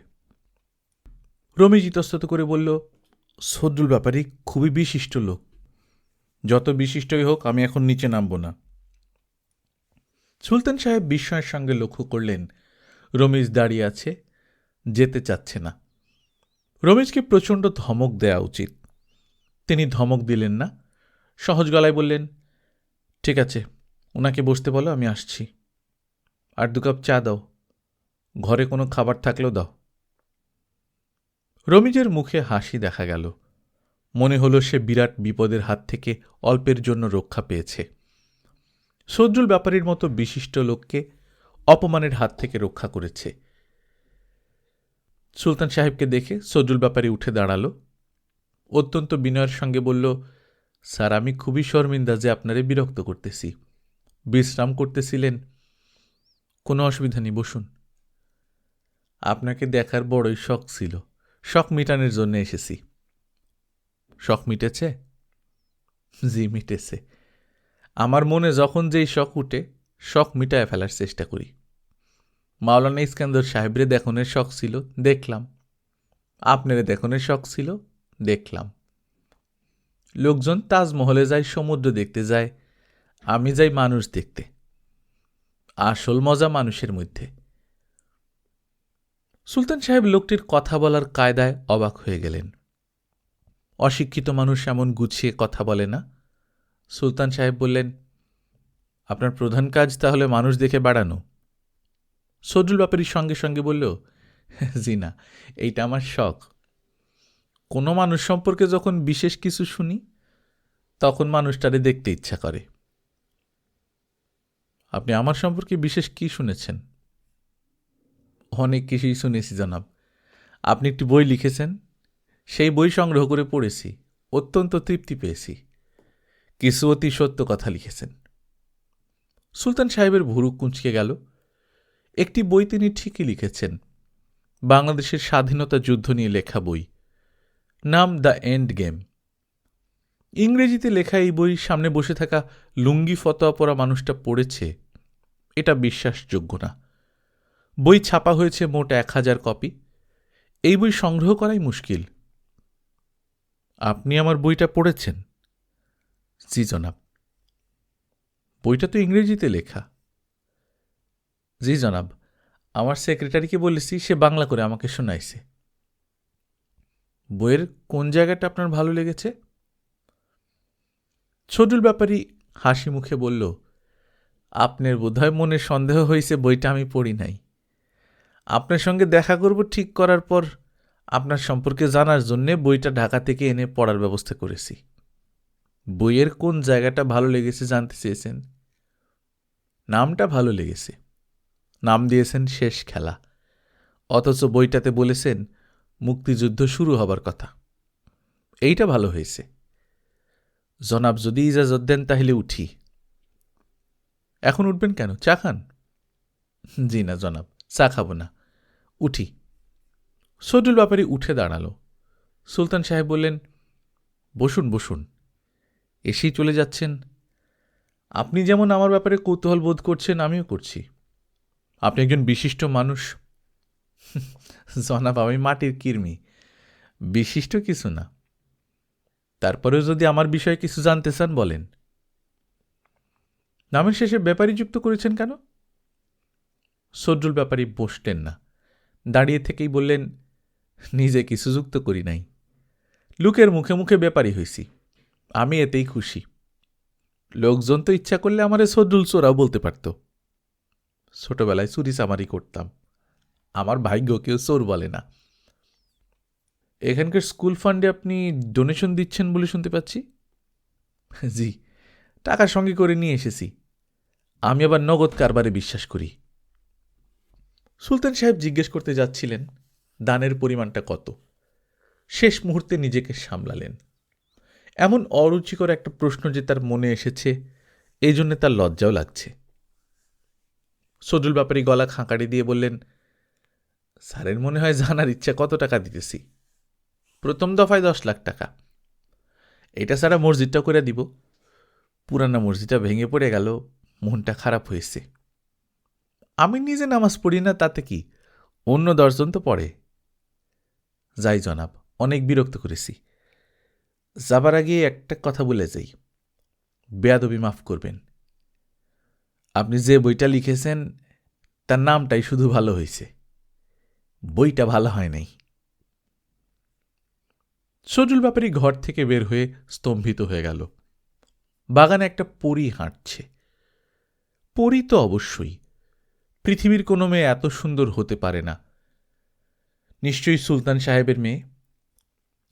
রমিজ ইতস্তত করে বলল, সজল ব্যাপারী খুবই বিশিষ্ট লোক, যত বিশিষ্টই হোক আমি এখন নিচে নামব না। সুলতান সাহেব বিস্ময়ের সঙ্গে লক্ষ্য করলেন রমিজ দাঁড়িয়ে আছে, যেতে চাচ্ছে না। রমিজকে প্রচণ্ড ধমক দেয়া উচিত। তিনি ধমক দিলেন না, সহজ গলায় বললেন, ঠিক আছে, ওনাকে বসতে বলো, আমি আসছি। আর 2 কাপ চা দাও, ঘরে কোনো খাবার থাকলেও দাও। রমিজের মুখে হাসি দেখা গেল। মনে হলো সে বিরাট বিপদের হাত থেকে অল্পের জন্য রক্ষা পেয়েছে। সজল ব্যাপারীর মতো বিশিষ্ট লোককে অপমানের হাত থেকে রক্ষা করেছে। সুলতান সাহেবকে দেখে সজল ব্যাপারী উঠে দাঁড়াল, অত্যন্ত বিনয়ের সঙ্গে বলল, স্যার আমি খুবই শর্মিন্দা যে আপনারে বিরক্ত করতেছি। বিশ্রাম করতেছিলেন? কোনো অসুবিধা নেই, বসুন। আপনাকে দেখার বড়ই শখ ছিল, শখ মিটানোর জন্য এসেছি। শখ মিটেছে? জি মিটেছে। আমার মনে যখন যেই শখ উঠে, শখ মিটায় ফেলার চেষ্টা করি। মাওলানা ইস্কান্দর সাহেবরে দেখনের শখ ছিল, দেখলাম। আপনারে দেখনের শখ ছিল, দেখলাম। লোকজন তাজমহলে যায়, সমুদ্র দেখতে যায়, আমি যাই মানুষ দেখতে। আসল মজা মানুষের মধ্যে। সুলতান সাহেব লোকটির কথা বলার কায়দায় অবাক হয়ে গেলেন। অশিক্ষিত মানুষ এমন গুছিয়ে কথা বলে না। সুলতান সাহেব বললেন, আপনার প্রধান কাজ তাহলে মানুষ দেখে বেড়ানো? সজল ব্যাপারীর সঙ্গে সঙ্গে বলল, জি না, এইটা আমার শখ। কোনো মানুষ সম্পর্কে যখন বিশেষ কিছু শুনি তখন মানুষটারে দেখতে ইচ্ছা করে। আপনি আমার সম্পর্কে বিশেষ কি শুনেছেন? অনেক কিছুই শুনেছি জনাব। আপনি একটি বই লিখেছেন, সেই বই সংগ্রহ করে পড়েছি, অত্যন্ত তৃপ্তি পেয়েছি। কিছু অতি সত্য কথা লিখেছেন। সুলতান সাহেবের ভুরু কুঁচকে গেল। একটি বই তিনি ঠিকই লিখেছেন, বাংলাদেশের স্বাধীনতা যুদ্ধ নিয়ে লেখা বই, নাম দ্য এন্ড গেম। ইংরেজিতে লেখা এই বই সামনে বসে থাকা লুঙ্গি ফতোয়া পরা মানুষটা পড়েছে, এটা বিশ্বাসযোগ্য না। বই ছাপা হয়েছে মোট 1000 কপি। এই বই সংগ্রহ করাই মুশকিল। আপনি আমার বইটা পড়েছেন? জি জনাব। বইটা তো ইংরেজিতে লেখা। জি জনাব, আমার সেক্রেটারিকে বলেছি, সে বাংলা করে আমাকে শোনাইছে। বইয়ের কোন জায়গাটা আপনার ভালো লেগেছে? সজল ব্যাপারী হাসি মুখে বলল, আপনার বোধহয় মনে সন্দেহ হয়েছে বইটা আমি পড়ি নাই। আপনার সঙ্গে দেখা করব ঠিক করার পর আপনার সম্পর্কে জানার জন্যে বইটা ঢাকা থেকে এনে পড়ার ব্যবস্থা করেছি। বইয়ের কোন জায়গাটা ভালো লেগেছে জানতে চেয়েছেন? নামটা ভালো লেগেছে। নাম দিয়েছেন শেষ খেলা, অথচ বইটাতে বলেছেন মুক্তিযুদ্ধ শুরু হবার কথা। এইটা ভালো হয়েছে। জনাব যদি ইজাজত দেন তাহলে উঠি। এখন উঠবেন কেন? চা খান? জি না জনাব, চা খাব না, উঠি। সজল ব্যাপারী উঠে দাঁড়াল। সুলতান সাহেব বললেন, বসুন বসুন, এসেই চলে যাচ্ছেন? আপনি যেমন আমার ব্যাপারে কৌতূহল বোধ করছেন, আমিও করছি। আপনি একজন বিশিষ্ট মানুষ। জনাব, আমি মাটির কৃমি, বিশিষ্ট কিছু না। তারপরেও যদি আমার বিষয়ে কিছু জানতে চান বলেন। নামের শেষে ব্যাপারী যুক্ত করেছেন কেন? সজল ব্যাপারী বসলেন না, দাঁড়িয়ে থেকেই বললেন, নিজে কিছু যুক্ত করি নাই, লোকের মুখে মুখে ব্যাপারী হইছি, আমি এতেই খুশি। লোকজন তো ইচ্ছা করলে আমারে সজল চোরাও বলতে পারত। ছোটবেলায় চুরি চামারি করতাম, আমার ভাগ্য কেউ চোর বলে না। এখানকার স্কুল ফান্ডে আপনি ডোনেশন দিচ্ছেন বলে শুনতে পাচ্ছি। জি, টাকা সঙ্গে করে নিয়ে এসেছি। আমি আবার নগদ কারবারে বিশ্বাস করি। সুলতান সাহেব জিজ্ঞেস করতে যাচ্ছিলেন দানের পরিমাণটা কত। শেষ মুহূর্তে নিজেকে সামলালেন। এমন অরুচিকর একটা প্রশ্ন যে তার মনে এসেছে, এই জন্যে তার লজ্জাও লাগছে। সজল ব্যাপারী গলা খাঁকারি দিয়ে বললেন, স্যারের মনে হয় জানার ইচ্ছা কত টাকা দিতেছি। প্রথম দফায় 10 লাখ টাকা। এটা ছাড়া মসজিদটা করে দিব। পুরানা মসজিদটা ভেঙে পড়ে গেল, মনটা খারাপ হয়েছে। আমি নিজে নামাজ পড়ি না, তাতে কি, অন্য 10 জন তো পড়ে। যাই জনাব, অনেক বিরক্ত করেছি। যাবার আগে একটা কথা বলে যাই, বেয়াদবি মাফ করবেন। আপনি যে বইটা লিখেছেন তার নামটাই শুধু ভালো হয়েছে, বইটা ভালো হয় নাই। সজল ব্যাপারী ঘর থেকে বের হয়ে স্তম্ভিত হয়ে গেল। বাগানে একটা পরী হাঁটছে। পরী তো অবশ্যই, পৃথিবীর কোনো মেয়ে এত সুন্দর হতে পারে না। নিশ্চয়ই সুলতান সাহেবের মেয়ে।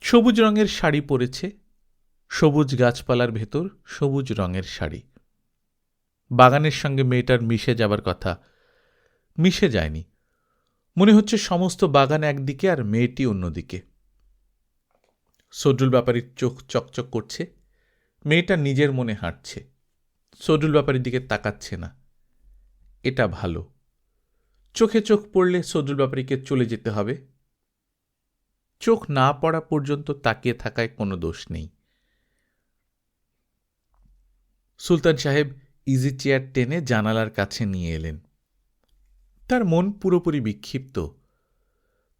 সবুজ রঙের শাড়ি পরেছে, সবুজ গাছপালার ভেতর সবুজ রঙের শাড়ি। বাগানের সঙ্গে মেয়েটার মিশে যাবার কথা, মিশে যায়নি। মনে হচ্ছে সমস্ত বাগান একদিকে আর মেয়েটি অন্যদিকে। সজল ব্যাপারীর চোখ চকচক করছে। মেয়েটা নিজের মনে হাঁটছে, সজল ব্যাপারীর দিকে তাকাচ্ছে না। এটা ভালো। চোখে চোখ পড়লে সজল ব্যাপারীকে চলে যেতে হবে। চোখ না পড়া পর্যন্ত তাকিয়ে থাকায় কোনো দোষ নেই। সুলতান সাহেব ইজি চেয়ার টেনে জানালার কাছে নিয়ে এলেন। তার মন পুরোপুরি বিক্ষিপ্ত,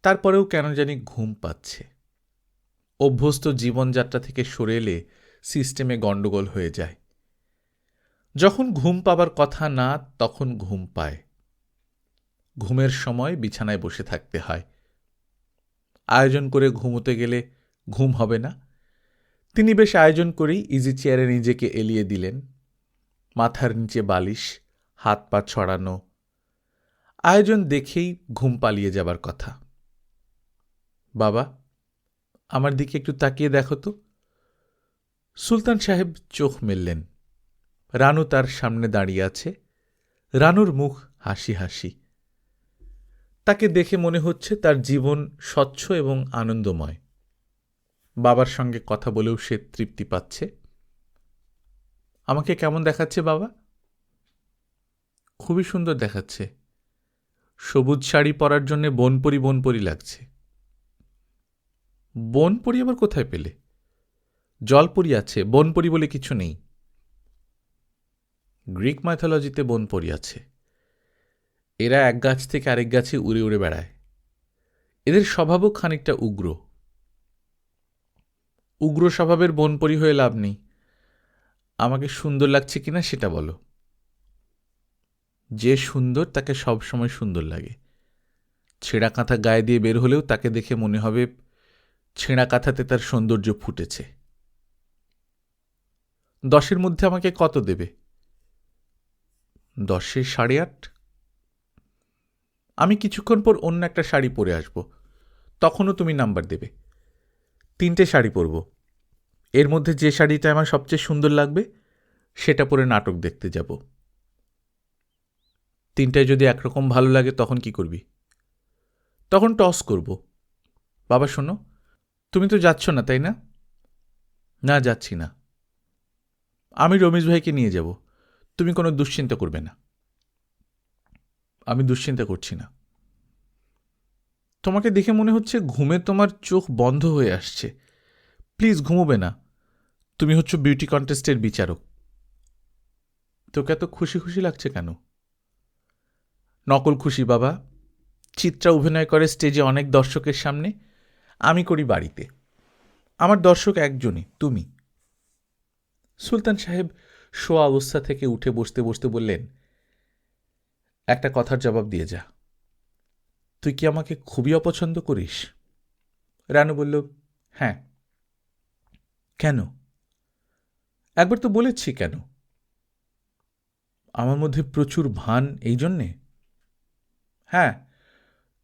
তারপরেও কেন জানি ঘুম পাচ্ছে। অভ্যস্ত জীবনযাত্রা থেকে সরে এলে সিস্টেমে গণ্ডগোল হয়ে যায়। যখন ঘুম পাবার কথা না, তখন ঘুম পায়। ঘুমের সময় বিছানায় বসে থাকতে হয়। আয়োজন করে ঘুমোতে গেলে ঘুম হবে না। তিনি বেশ আয়োজন করেই ইজি চেয়ারে নিজেকে এলিয়ে দিলেন। মাথার নিচে বালিশ, হাত পা ছড়ানো। আয়োজন দেখেই ঘুম পালিয়ে যাবার কথা। বাবা, আমার দিকে একটু তাকিয়ে দেখো তো। সুলতান সাহেব চোখ মেললেন। রানু তার সামনে দাঁড়িয়ে আছে। রানুর মুখ হাসি হাসি। তাকে দেখে মনে হচ্ছে তার জীবন স্বচ্ছ এবং আনন্দময়। বাবার সঙ্গে কথা বলেও সে তৃপ্তি পাচ্ছে। আমাকে কেমন দেখাচ্ছে বাবা? খুবই সুন্দর দেখাচ্ছে। সবুজ শাড়ি পরার জন্যে বনপরি বনপরি লাগছে। বনপরি আবার কোথায় পেলে? জলপরি আছে, বনপরি বলে কিছু নেই। গ্রিক মাইথোলজিতে বনপরি আছে। এরা এক গাছ থেকে আরেক গাছে উড়ে উড়ে বেড়ায়। এদের স্বভাবও খানিকটা উগ্র। উগ্র স্বভাবের বনপরি হয়ে লাভ নেই। আমাকে সুন্দর লাগছে কিনা সেটা বলো। যে সুন্দর তাকে সব সময় সুন্দর লাগে। ছেঁড়া কাঁথা গায়ে দিয়ে বের হলেও তাকে দেখে মনে হবে ছেঁড়া কাঁথাতে তার সৌন্দর্য ফুটেছে। 10-এর মধ্যে আমাকে কত দেবে? 10-এ 8.5। আমি কিছুক্ষণ পর অন্য একটা শাড়ি পরে আসব, তখনও তুমি নাম্বার দেবে। 3টে শাড়ি পরব। এর মধ্যে যে শাড়িটা আমার সবচেয়ে সুন্দর লাগবে সেটা পরে নাটক দেখতে যাব। 3টায় যদি একরকম ভালো লাগে তখন কি করবি? তখন টস করব। বাবা শোনো, তুমি তো যাচ্ছ না তাই না? না, যাচ্ছি না। আমি রমেশ ভাইকে নিয়ে যাব, তুমি কোনো দুশ্চিন্তা করবে না। আমি দুশ্চিন্তা করছি না। তোমাকে দেখে মনে হচ্ছে ঘুমে তোমার চোখ বন্ধ হয়ে আসছে। প্লিজ ঘুমোবে না। তুমি হচ্ছ বিউটি কন্টেস্টের বিচারক। তোকে এত খুশি খুশি লাগছে কেন? নকল খুশি বাবা। চিত্রা অভিনয় করে স্টেজে অনেক দর্শকের সামনে, আমি করি বাড়িতে। আমার দর্শক একজনই, তুমি। সুলতান সাহেব শোয়া অবস্থা থেকে উঠে বসতে বসতে বললেন, একটা কথার জবাব দিয়ে যা, তুই কি আমাকে খুবই অপছন্দ করিস? রানু বলল, হ্যাঁ। কেন? একবার তো বলেছি কেন। আমার মধ্যে প্রচুর ভান, এই জন্যে? হ্যাঁ,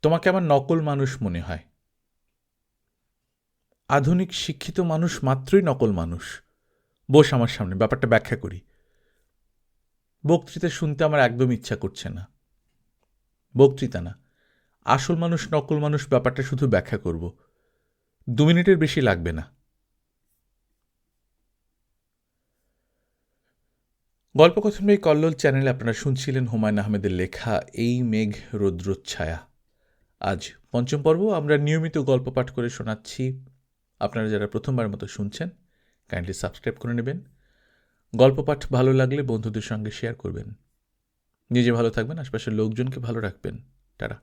তোমাকে আমার নকল মানুষ মনে হয়। আধুনিক শিক্ষিত মানুষ মাত্রই নকল মানুষ। বস আমার সামনে, ব্যাপারটা ব্যাখ্যা করি। বক্তৃতা শুনতে আমার একদম ইচ্ছা করছে না। বক্তৃতা না, আসল মানুষ নকল মানুষ ব্যাপারটা শুধু ব্যাখ্যা করব। 2 মিনিটের বেশি লাগবে না। গল্পকথন বাই কল্লোল চ্যানেলে আপনারা শুনছিলেন হুমায়ুন আহমেদের লেখা এই মেঘ রৌদ্রচ্ছায়া। আজ 5ম পর্ব। আমরা নিয়মিত গল্প পাঠ করে শোনাচ্ছি। আপনারা যারা প্রথমবার মতো শুনছেন, কাইন্ডলি সাবস্ক্রাইব করে নেবেন। গল্প পাঠ ভালো লাগলে বন্ধুদের সঙ্গে শেয়ার করবেন। নিজে ভালো থাকবেন, আশপাশের লোকজনকে ভালো রাখবেন। টাটা।